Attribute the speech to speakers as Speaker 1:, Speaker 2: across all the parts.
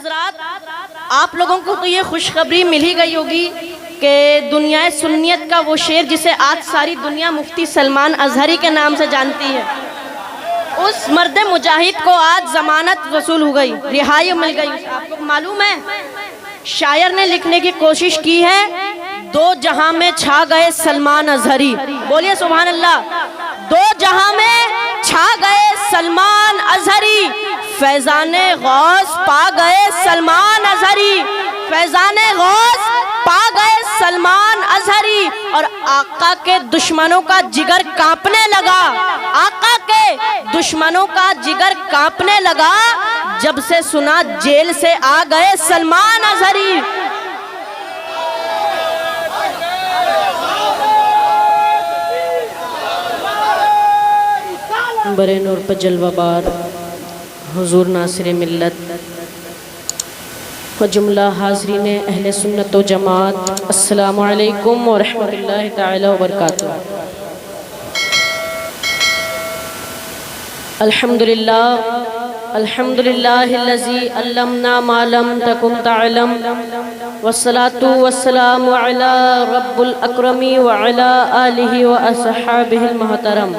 Speaker 1: حضرات، آپ لوگوں کو تو یہ خوشخبری مل ہی گئی ہوگی کہ دنیا سنیت کا وہ شیر جسے آج ساری دنیا مفتی سلمان اظہری کے نام سے جانتی ہے، اس مرد مجاہد کو آج ضمانت وصول ہو گئی، رہائی مل گئی۔ آپ کو معلوم ہے شاعر نے لکھنے کی کوشش کی ہے، دو جہاں میں چھا گئے سلمان اظہری، بولیے سبحان اللہ، دو جہاں میں چھا گئے سلمان اظہری، فیضان غوث پا گئے سلمان اظہری، فیضان غوث پا گئے سلمان اظہری، اور آقا کے دشمنوں کا جگر کانپنے لگا، آقا کے دشمنوں کا جگر کانپنے لگا جب سے سنا جیل سے آ گئے سلمان اظہری۔ برے نور پر جلوہ بار حضور ناصر ملت و جملہ حاضرین اہل سنت و جماعت، السلام علیکم ورحمۃ اللہ تعالی وبرکاتہ۔ الحمدللہ الحمدللہ الذی علمنا ما لم تکن تعلم، والصلاة والسلام علی رب الاکرم وعلی آلہ واصحابہ المحترم۔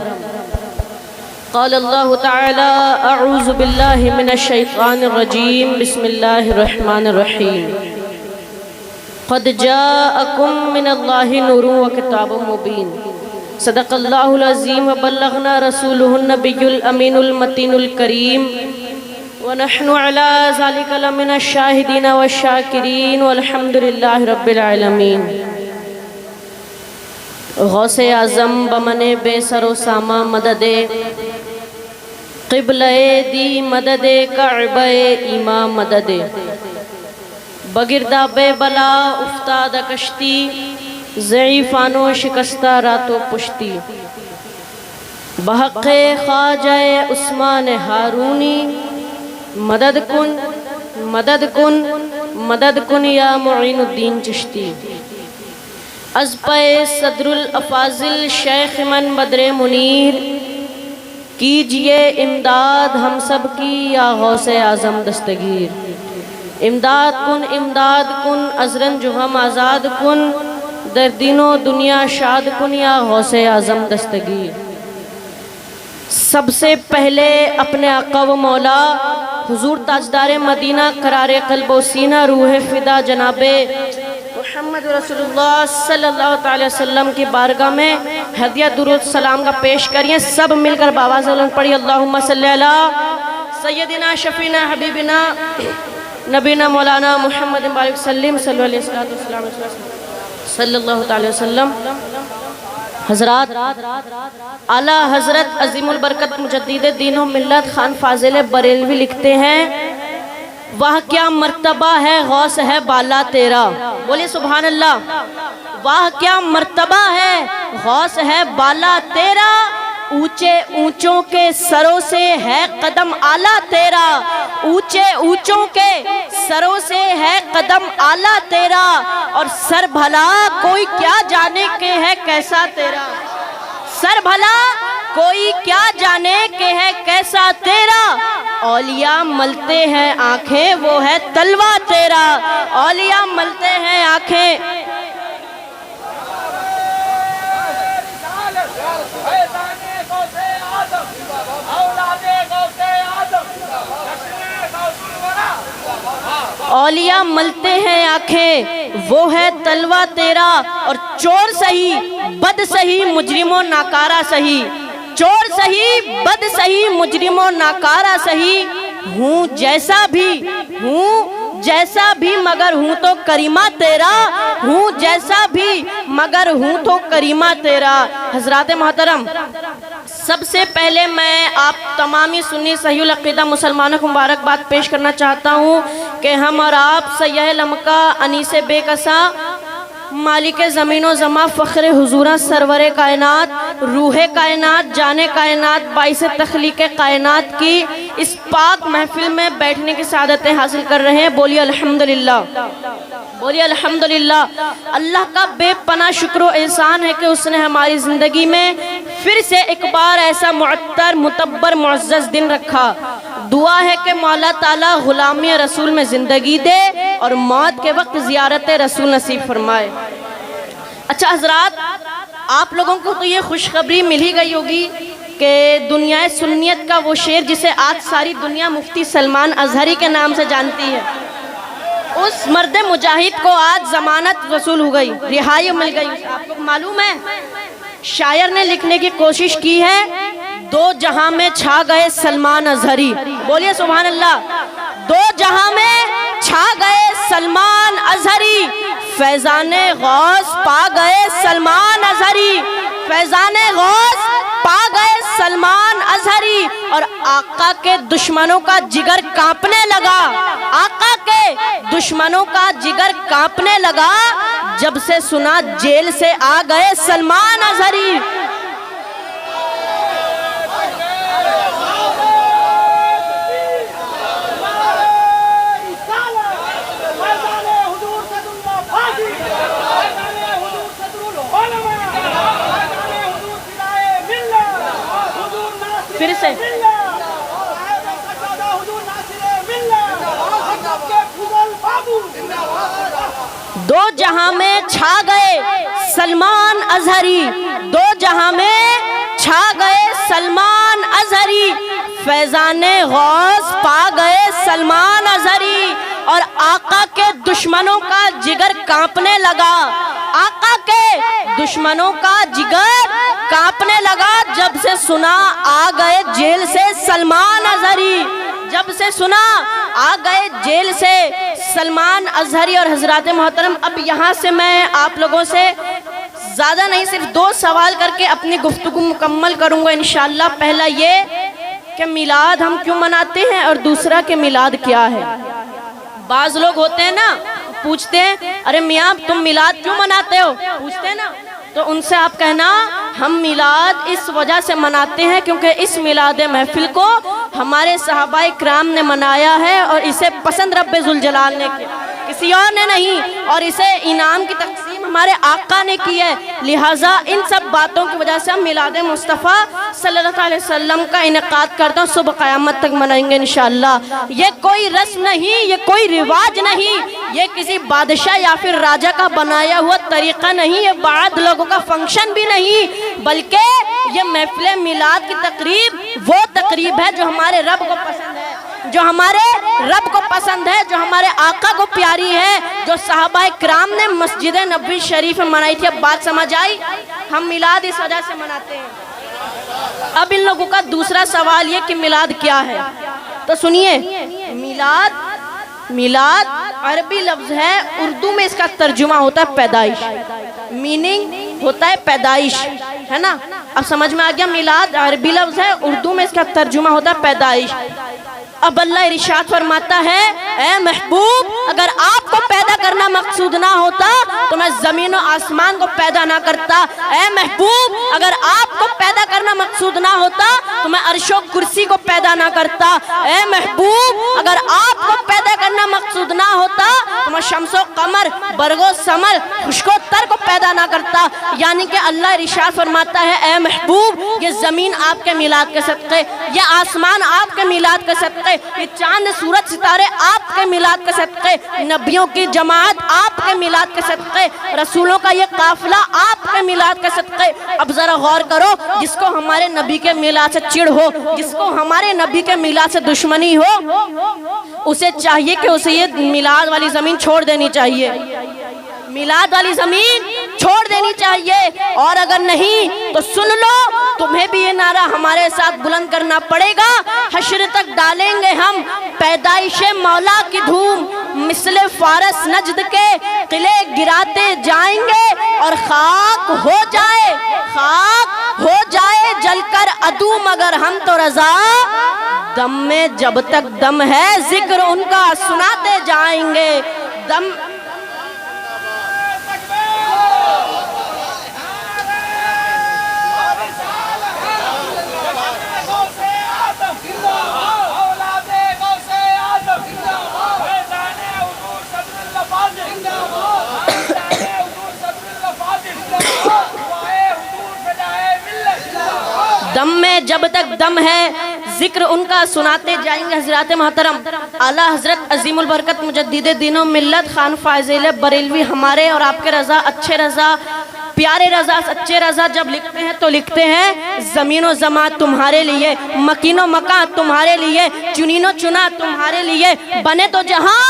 Speaker 1: قال اللہ تعالی اعوذ باللہ من الشیطان الرجیم، بسم اللہ الرحمن الرحیم۔ قد جاءکم من اللہ نور و کتاب مبین، صدق اللہ العظیم وبلغنا رسولہ النبی الامین المتین الکریم، ونحن علی ذلک لمن الشاہدین والشاکرین، والحمد للہ رب العالمین۔ غوث اعظم بمن بے سر و سامہ مدد قبلہ دی، مدد کعبہ ایماں مدد، بگردہ بے بلا افتاد کشتی، ضعیفان و شکستہ رات و پشتی، بحق خواجہ عثمان ہارونی، مدد کن مدد کن مدد کن یا معین الدین چشتی۔ از پہ صدر الافاضل شیخ من بدر منیر، کیجئے امداد ہم سب کی یا غوث اعظم دستگیر۔ امداد کن ازرن جو ہم آزاد کن، در دین و دنیا شاد کن یا غوث اعظم دستگیر۔ سب سے پہلے اپنے آقا و مولا حضور تاجدار مدینہ قرار قلب و سینہ روح فدا جناب محمد رسول اللہ صلی اللہ علیہ وسلم کی بارگاہ میں ہدیہ درود سلام کا پیش کریے، سب مل کر باواز بلند پڑھی، اللہم صلی علی سیدنا شفینا حبیبنا نبینا مولانا محمد بارک سلیم صلی اللہ علیہ وسلم صلی اللہ علیہ وسلم۔ حضرات، اعلیٰ حضرت عظیم البرکت مجدد دین و ملت خان فاضل بریلوی لکھتے ہیں، واہ کیا مرتبہ ہے غوث ہے بالا تیرا، بولیے سبحان اللہ، واہ کیا مرتبہ ہے غوث ہے بالا تیرا، اونچے اونچوں کے سروں سے ہے قدم اعلیٰ تیرا، اونچے اونچوں کے سروں سے ہے قدم اعلیٰ تیرا، اور سر بھلا کوئی کیا جانے کے ہے کیسا تیرا، سر بھلا کوئی کیا جانے کے ہے کیسا تیرا، اولیاء ملتے ہیں آنکھیں وہ ہے تلوہ تیرا، اولیاء ملتے ہیں آنکھیں۔ اولیاء ملتے ہیں آنکھیں وہ ہے تلوہ تیرا، اور چور سہی بد سہی مجرم و ناکارہ سہی، چور سہی بد سہی مجرم و ناکارہ سہی، ہوں جیسا بھی مگر ہوں تو کریمہ تیرا، ہوں جیسا بھی مگر ہوں تو کریمہ تیرا۔ حضرات محترم، سب سے پہلے میں آپ تمامی سنی صحیح العقیدہ مسلمانوں کو مبارکباد پیش کرنا چاہتا ہوں کہ ہم اور آپ سیاہ لمکہ انیس بے کسا مالک زمین و زماں فخر حضورہ سرور کائنات روح کائنات جان کائنات باعث تخلیق کائنات کی اس پاک محفل میں بیٹھنے کی سعادتیں حاصل کر رہے ہیں، بولیے الحمدللہ، بولیے الحمدللہ۔ اللہ کا بے پناہ شکر و احسان ہے کہ اس نے ہماری زندگی میں پھر سے ایک بار ایسا معطر متبر معزز دن رکھا۔ دعا ہے کہ مولا تعالیٰ غلامی رسول میں زندگی دے اور موت کے وقت زیارت رسول نصیب فرمائے۔ اچھا حضرات، آپ لوگوں کو تو یہ خوشخبری مل ہی گئی ہوگی کہ دنیا سنیت کا وہ شیر جسے آج ساری دنیا مفتی سلمان اظہری کے نام سے جانتی ہے، اس مرد مجاہد کو آج ضمانت وصول ہو گئی، رہائی مل گئی۔ آپ کو معلوم ہے شاعر نے لکھنے کی کوشش کی ہے، دو جہاں میں چھا گئے سلمان اظہری، بولیے سبحان اللہ، دو جہاں میں چھا گئے سلمان اظہری، فیضان غوث پا گئے سلمان اظہری، فیضان غوث پا گئے سلمان اظہری، اور آقا کے دشمنوں کا جگر کانپنے لگا، آقا کے دشمنوں کا جگر کانپنے لگا، جب سے سنا جیل سے آ گئے سلمان اظہری۔ پھر سے دو جہاں میں چھا گئے سلمان اظہری، دو جہاں میں چھا گئے سلمان اظہری، فیضان غوث پا گئے سلمان اظہری، اور آقا کے دشمنوں کا جگر کانپنے لگا، آقا کے دشمنوں کا جگر کانپنے لگا، جب سے سنا آ گئے جیل سے سلمان اظہری، جب سے سنا آ گئے جیل سے سلمان اظہری۔ اور حضرات محترم، اب یہاں سے میں آپ لوگوں سے زیادہ نہیں، صرف دو سوال کر کے اپنی گفتگو مکمل کروں گا انشاءاللہ۔ پہلا یہ کہ میلاد ہم کیوں مناتے ہیں، اور دوسرا کہ میلاد کیا ہے۔ بعض لوگ ہوتے ہیں نا، پوچھتے ہیں ارے میاں تم میلاد کیوں مناتے ہو، پوچھتے ہیں نا، تو ان سے آپ کہنا ہم میلاد اس وجہ سے مناتے ہیں کیونکہ اس میلاد محفل کو ہمارے صحابہ کرام نے منایا ہے، اور اسے پسند رب ذوالجلال نے کیا، کسی اور نے نہیں، اور اسے انعام کی تقسیم ہمارے آقا نے کی ہے، لہٰذا ان سب باتوں کی وجہ سے ہم میلاد مصطفیٰ صلی اللہ علیہ وسلم کا انعقاد کرتا ہوں، صبح قیامت تک منائیں گے انشاءاللہ۔ یہ کوئی رسم نہیں، یہ کوئی رواج نہیں، یہ کسی بادشاہ یا پھر راجہ کا بنایا ہوا طریقہ نہیں، یہ بعض لوگوں کا فنکشن بھی نہیں، بلکہ یہ محفل میلاد کی تقریب وہ تقریب ہے جو ہمارے رب کو پسند ہے، جو ہمارے رب کو پسند ہے، جو ہمارے آقا کو پیاری ہے، جو صحابہ کرام نے مسجد نبوی شریف میں منائی تھی۔ اب بات سمجھ آئی، ہم میلاد اس وجہ سے مناتے ہیں۔ اب ان لوگوں کا دوسرا سوال یہ کہ میلاد کیا ہے، تو سنیے، میلاد عربی لفظ ہے، اردو میں اس کا ترجمہ ہوتا ہے پیدائش، میننگ ہوتا ہے پیدائش، ہے نا۔ اب سمجھ میں آ گیا، میلاد عربی لفظ ہے، اردو میں اس کا ترجمہ ہوتا ہے پیدائش۔ اب اللہ ارشاد فرماتا ہے اے محبوب، اگر آپ کو پیدا کرنا مقصود نہ ہوتا تو میں زمین و آسمان کو پیدا نہ کرتا، اے محبوب اگر آپ کو پیدا کرنا مقصود نہ ہوتا تو میں عرش و کرسی کو پیدا نہ کرتا، اے محبوب اگر آپ کو پیدا کرنا مقصود نہ ہوتا تو میں شمس و قمر، برگ و ثمر، خشک و تر کو پیدا نہ کرتا۔ یعنی کہ اللہ ارشاد فرماتا ہے اے محبوب، یہ زمین آپ کے میلاد کے صدقے، یہ آسمان آپ کے میلاد کے صدقے، یہ چاند سورج ستارے آپ کے میلاد کے صدقے، نبیوں کی جماعت آپ کے میلاد کے صدقے، رسولوں کا یہ قافلہ آپ کے میلاد کے صدقے۔ اب ذرا غور کرو، جس کو ہمارے نبی کے میلاد سے چڑ ہو، جس کو ہمارے نبی کے میلاد سے دشمنی ہو، اسے چاہیے کہ اسے یہ میلاد والی زمین چھوڑ دینی چاہیے، میلاد والی زمین چھوڑ دینی چاہیے۔ اور اگر نہیں تو سن لو، تمہیں بھی یہ نعرہ ہمارے ساتھ بلند کرنا پڑے گا، حشر تک ڈالیں گے ہم پیدائش مولا کی دھوم، مثل فارس نجد کے قلعے گراتے جائیں گے، اور خاک ہو جائے جل کر عدو مگر ہم تو رضا، دم میں جب تک دم ہے ذکر ان کا سناتے جائیں گے۔ دم دم میں جب تک دم ہے ذکر ان کا سناتے جائیں گے حضرات محترم۔ اعلیٰ حضرت عظیم البرکت مجدد دین و ملت خان فاضل بریلوی ہمارے اور آپ کے رضا، اچھے رضا، پیارے رضا، سچے رضا جب لکھتے ہیں تو لکھتے ہیں زمین و زمان تمہارے لیے، مکین و مکان تمہارے لیے، چنین و چنا تمہارے لیے، بنے تو جہاں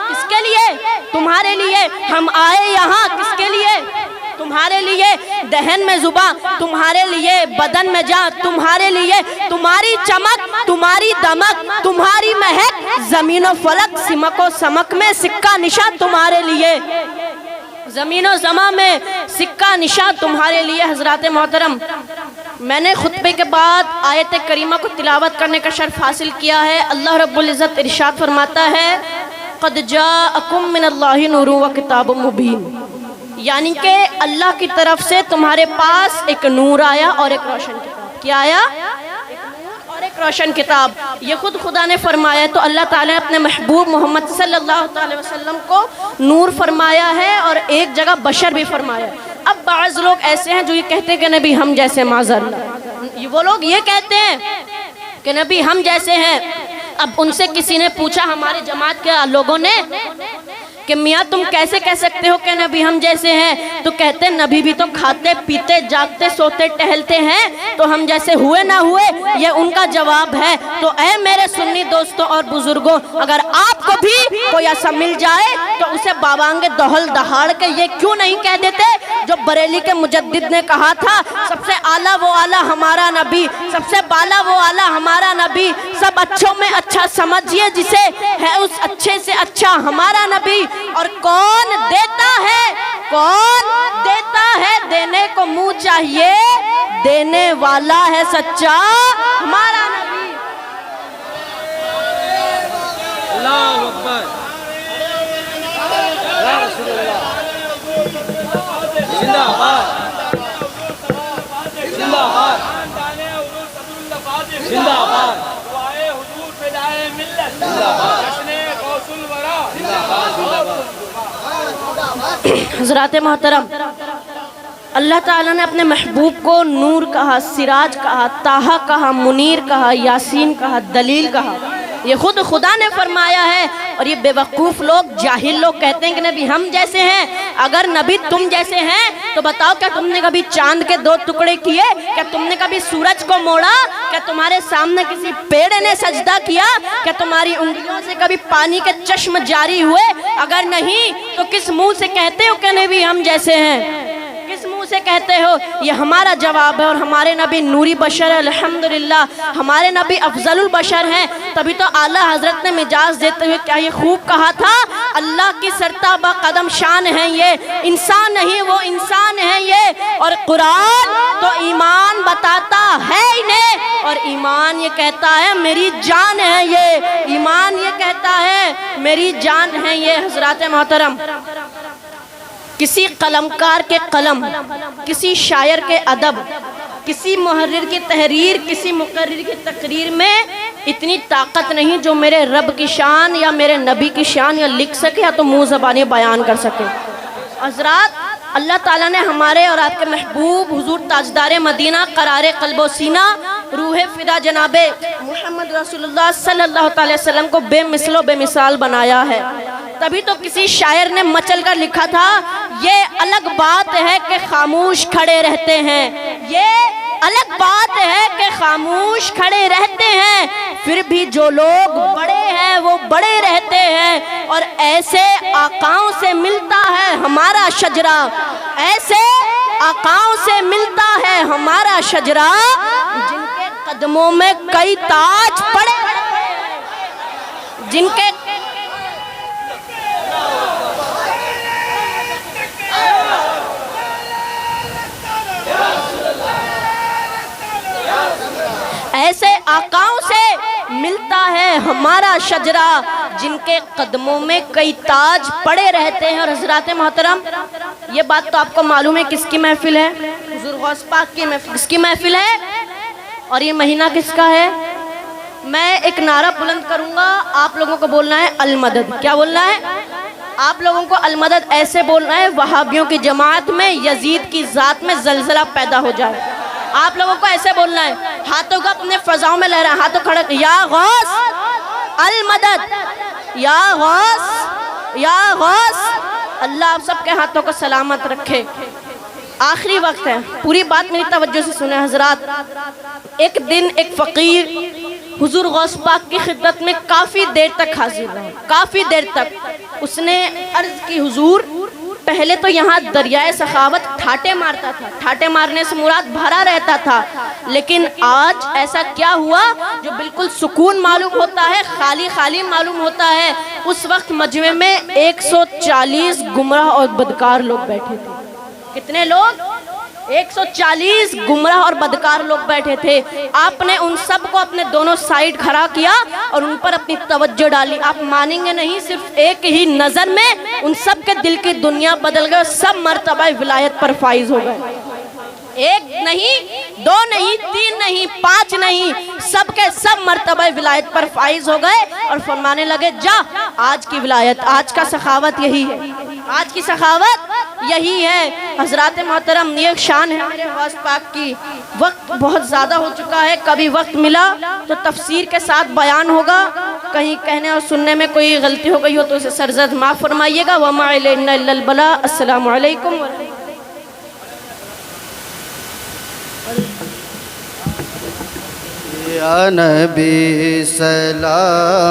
Speaker 1: کس کے لیے؟ تمہارے لیے، ہم آئے یہاں کس کے لیے؟ تمہارے لیے، دہن میں زباں تمہارے لیے، بدن میں جان تمہارے لیے، تمہاری چمک، تمہاری دمک، تمہاری مہک، زمین و فلک، سمک و سمک میں سکہ نشان تمہارے لیے، زمین و زمان میں سکہ نشان تمہارے لیے۔ حضرات محترم، میں نے خطبے کے بعد آیت کریمہ کو تلاوت کرنے کا شرف حاصل کیا ہے۔ اللہ رب العزت ارشاد فرماتا ہے قد جاءکم من اللہ نور و کتاب مبین، یعنی کہ اللہ کی طرف سے تمہارے پاس ایک نور آیا اور ایک روشن کتاب۔ کیا آیا؟ اور ایک روشن کتاب۔ یہ خود خدا نے فرمایا، تو اللہ تعالیٰ نے اپنے محبوب محمد صلی اللہ علیہ وسلم کو نور فرمایا ہے اور ایک جگہ بشر بھی فرمایا ہے۔ اب بعض لوگ ایسے ہیں جو یہ کہتے ہیں کہ نبی ہم جیسے، معذر اللہ، وہ لوگ یہ کہتے ہیں کہ نبی ہم جیسے ہیں۔ اب ان سے کسی نے پوچھا ہمارے جماعت کے لوگوں نے کہ میاں تم کیسے کہہ سکتے ہو کہ نبی ہم جیسے ہیں؟ تو کہتے ہیں نبی بھی تو کھاتے پیتے جاگتے سوتے ٹہلتے ہیں، تو ہم جیسے ہوئے نہ ہوئے، یہ ان کا جواب ہے۔ تو اے میرے سنی دوستوں اور بزرگوں، اگر آپ کو بھی کوئی ایسا مل جائے تو اسے بابانگے دہل دہاڑ کے یہ کیوں نہیں کہہ دیتے جو بریلی کے مجدد نے کہا تھا، سب سے اعلیٰ وہ اعلیٰ ہمارا نبی، سب سے بالا وہ اعلیٰ ہمارا نبی، سب اچھوں میں اچھا سمجھیے جسے، ہے اس اچھے سے اچھا ہمارا نبی۔ اور کون دیتا ہے، کون دیتا ہے، دینے کو منہ چاہیے، دینے والا ہے سچا ہمارا نبی۔
Speaker 2: اللہ اکبر، یا رسول اللہ، زندہ باد، زندہ باد، زندہ باد،
Speaker 1: حضرات محترم، اللہ تعالیٰ نے اپنے محبوب کو نور کہا، سراج کہا، طٰہٰ کہا، منیر کہا، یاسین کہا، دلیل کہا، یہ خود خدا نے فرمایا ہے۔ اور یہ بے وقوف لوگ، جاہل لوگ کہتے ہیں کہ نبی ہم جیسے ہیں۔ اگر نبی تم جیسے ہیں تو بتاؤ کیا تم نے کبھی چاند کے 2 ٹکڑے کیے؟ کیا تم نے کبھی سورج کو موڑا؟ کیا تمہارے سامنے کسی پیڑ نے سجدہ کیا؟ کیا تمہاری انگلیوں سے کبھی پانی کے چشم جاری ہوئے؟ اگر نہیں تو کس منہ سے کہتے ہو کہ نبی ہم جیسے ہیں؟ کس منہ سے کہتے ہو؟ یہ ہمارا جواب ہے۔ اور ہمارے نبی نوری بشر ہے، الحمدللہ ہمارے نبی افضل البشر ہیں۔ تبھی تو اعلیٰ حضرت نے مجاز دیتے ہوئے کیا یہ خوب کہا تھا، اللہ کی سرتابہ قدم شان ہے یہ، انسان نہیں وہ انسان ہے یہ۔ اور قرآن تو ایمان بتاتا ہے انہیں، اور ایمان یہ کہتا ہے میری جان ہے یہ، ایمان یہ کہتا ہے میری جان ہے یہ۔ حضرات محترم، کسی قلمکار کے قلم، کسی شاعر کے ادب، کسی محرر کی تحریر، کسی مقرر کی تقریر میں اتنی طاقت نہیں جو میرے رب کی شان یا میرے نبی کی شان یا لکھ سکے یا تو منہ زبانی بیان کر سکے۔ حضرات، اللہ تعالیٰ نے ہمارے اور آپ کے محبوب حضور تاجدار مدینہ، قرار قلب و سینہ، روح فدا جناب محمد رسول اللہ صلی اللہ علیہ وسلم کو بے مثل و بے مثال بنایا ہے۔ تبھی تو کسی شاعر نے مچل کر لکھا تھا، یہ الگ بات ہے کہ خاموش کھڑے رہتے ہیں، یہ الگ بات ہے کہ خاموش کھڑے رہتے ہیں، پھر بھی جو لوگ بڑے ہیں وہ بڑے رہتے ہیں۔ اور ایسے آقاؤں سے ملتا ہے ہمارا شجرہ، ایسے آقاؤں سے ملتا ہے ہمارا شجرہ، جن کے قدموں میں کئی تاج پڑے، جن کے ایسے آقاؤں سے ملتا ہے ہمارا شجرہ، جن کے قدموں میں کئی تاج پڑے رہتے ہیں۔ اور حضرات محترم، یہ بات تو آپ کو معلوم ہے کس کی محفل ہے؟ حضور غوث پاک کی محفل۔ کس کی محفل ہے؟ اور یہ مہینہ کس کا ہے؟ میں ایک نعرہ بلند کروں گا، آپ لوگوں کو بولنا ہے المدد۔ کیا بولنا ہے؟ آپ لوگوں کو المدد ایسے بولنا ہے وہابیوں کی جماعت میں یزید کی ذات میں زلزلہ پیدا ہو جائے۔ آپ لوگوں کو ایسے بولنا ہے، ہاتھوں کو اپنے فضاؤں میں لہرائیں، ہاتھوں کھڑے، یا غوث المدد، یا غوث، یا غوث۔ اللہ آپ سب کے ہاتھوں کو سلامت رکھے۔ آخری وقت ہے، پوری بات میری توجہ سے سنیں حضرات۔ ایک دن ایک فقیر حضور غوث پاک کی خدمت میں کافی دیر تک حاضر رہا، کافی دیر تک۔ اس نے عرض کی حضور پہلے تو یہاں دریائے سخاوت ٹھاٹے مارتا تھا، ٹھاٹے مارنے سے مراد بھرا رہتا تھا، لیکن آج ایسا کیا ہوا جو بالکل سکون معلوم ہوتا ہے، خالی خالی معلوم ہوتا ہے۔ اس وقت مجمع میں 140 گمراہ اور بدکار لوگ بیٹھے تھے۔ کتنے لوگ؟ 140 گمراہ اور بدکار لوگ بیٹھے تھے۔ آپ نے ان سب کو اپنے دونوں سائیڈ کھڑا کیا اور ان پر اپنی توجہ ڈالی۔ آپ مانیں گے نہیں، صرف ایک ہی نظر میں ان سب کے دل کی دنیا بدل گئے، سب مرتبہ ولایت پر فائز ہو گئے۔ ایک نہیں، دو نہیں، تین نہیں، پانچ نہیں، سب کے سب مرتبہ ولایت پر فائز ہو گئے اور فرمانے لگے، جا آج کی ولایت، آج کا سخاوت یہی ہے، آج کی سخاوت یہی ہے۔ حضرات محترم، یہ شان ہے میرے غوث پاک کی۔ وقت بہت زیادہ ہو چکا ہے، کبھی وقت ملا تو تفسیر کے ساتھ بیان ہوگا، کہیں کہنے اور سننے میں کوئی غلطی ہو گئی ہو تو اسے سرزد معاف فرمائیے گا۔ وَمَا عَلَيْنَا إِلَّا الْبَلَاغُ۔ السلام علیکم۔
Speaker 3: یا نبی سلام